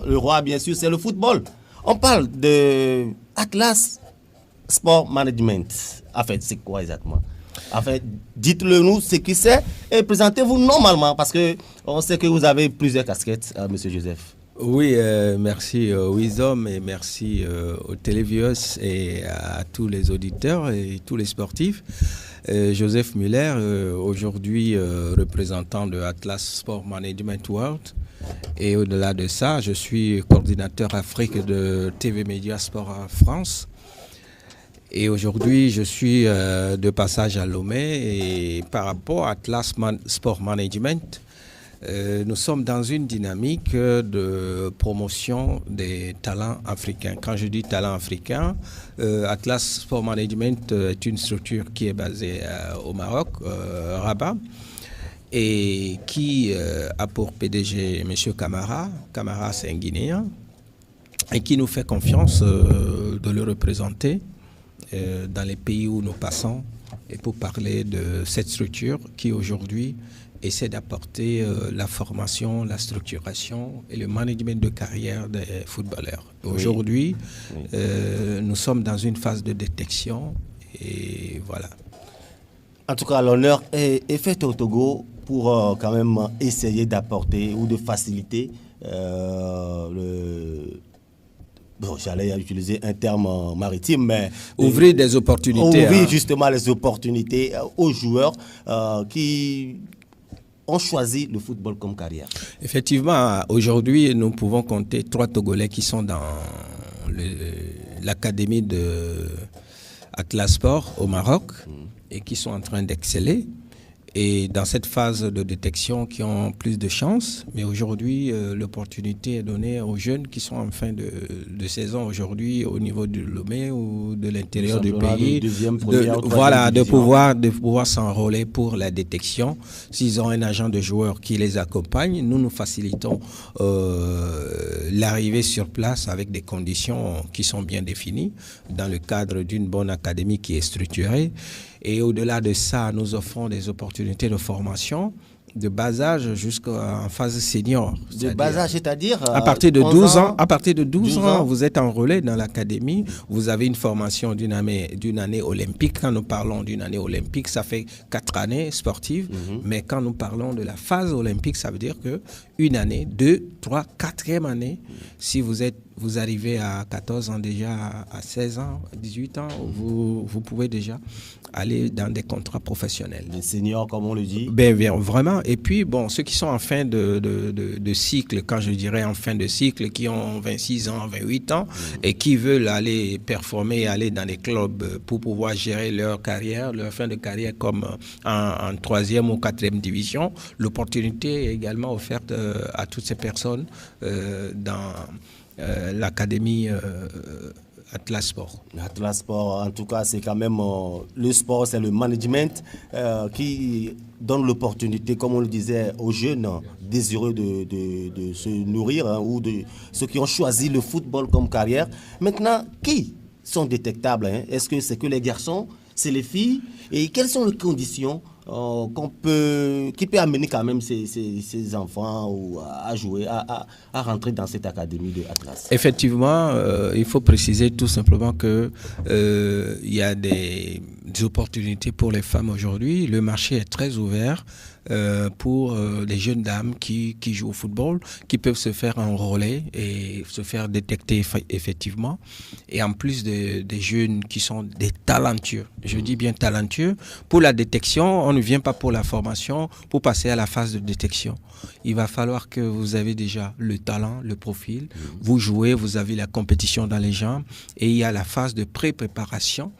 le roi, bien sûr, c'est le football. On parle de Atlas Sport Management. En fait, c'est quoi exactement? En fait, dites-le nous ce que c'est et présentez-vous normalement parce que on sait que vous avez plusieurs casquettes, Monsieur Joseph. Oui, merci Wisdom et merci aux téléviewers et à tous les auditeurs et tous les sportifs. Joseph Muller, aujourd'hui représentant de Atlas Sport Management World. Et au-delà de ça, je suis coordinateur Afrique de TV Média Sport en France. Et aujourd'hui, je suis de passage à Lomé. Et par rapport à Atlas Sport Management, nous sommes dans une dynamique de promotion des talents africains. Quand je dis talents africains, Atlas Sport Management est une structure qui est basée au Maroc, Rabat, et qui a pour PDG M. Camara. Camara, c'est un Guinéen, et qui nous fait confiance de le représenter dans les pays où nous passons, et pour parler de cette structure qui aujourd'hui essaie d'apporter la formation, la structuration et le management de carrière des footballeurs. Oui. Aujourd'hui, nous sommes dans une phase de détection et voilà. En tout cas, l'honneur est fait au Togo pour quand même essayer d'apporter ou de faciliter Bon, j'allais utiliser un terme maritime, mais... Ouvrir des opportunités. Ouvrir justement les opportunités aux joueurs qui ont choisi le football comme carrière. Effectivement, aujourd'hui, nous pouvons compter 3 Togolais qui sont dans l'académie de Atlas Sport au Maroc et qui sont en train d'exceller. Et dans cette phase de détection qui ont plus de chance, mais aujourd'hui l'opportunité est donnée aux jeunes qui sont en fin de saison aujourd'hui au niveau du Lomé ou de l'intérieur du pays, de pouvoir s'enrôler pour la détection. S'ils ont un agent de joueurs qui les accompagne, nous facilitons l'arrivée sur place avec des conditions qui sont bien définies dans le cadre d'une bonne académie qui est structurée. Et au-delà de ça, nous offrons des opportunités de formation de bas âge jusqu'en phase senior. De bas âge, c'est-à-dire à partir de 12 ans. À partir de 12 ans, vous êtes enrôlé dans l'académie. Vous avez une formation d'une année olympique. Quand nous parlons d'une année olympique, ça fait 4 années sportives. Mais quand nous parlons de la phase olympique, ça veut dire que une année, 2, 3, 4e année, si vous arrivez à 14 ans déjà, à 16 ans, 18 ans, vous pouvez déjà aller dans des contrats professionnels. Les seniors, comme on le dit. Ben, vraiment. Et puis, bon, ceux qui sont en fin de cycle, quand je dirais en fin de cycle, qui ont 26 ans, 28 ans, et qui veulent aller performer, aller dans des clubs pour pouvoir gérer leur carrière, leur fin de carrière comme en 3e ou 4e division, l'opportunité est également offerte à toutes ces personnes dans l'académie Atlas Sport. Atlas Sport, en tout cas, c'est quand même le sport, c'est le management qui donne l'opportunité, comme on le disait, aux jeunes désireux de se nourrir ou de ceux qui ont choisi le football comme carrière. Maintenant, qui sont détectables? Est-ce que c'est que les garçons, c'est les filles? Et quelles sont les conditions qui peut amener quand même ces enfants à jouer, à rentrer dans cette académie de Atlas? Effectivement, il faut préciser tout simplement que il y a des opportunités pour les femmes aujourd'hui. Le marché est très ouvert pour les jeunes dames qui jouent au football, qui peuvent se faire enrôler et se faire détecter effectivement. Et en plus des jeunes qui sont des talentueux, je dis bien talentueux, pour la détection, on ne vient pas pour la formation, pour passer à la phase de détection. Il va falloir que vous avez déjà le talent, le profil, vous jouez, vous avez la compétition dans les jambes et il y a la phase de pré-préparation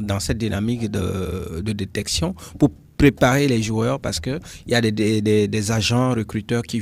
dans cette dynamique de détection pour préparer les joueurs parce qu'il y a des agents recruteurs qui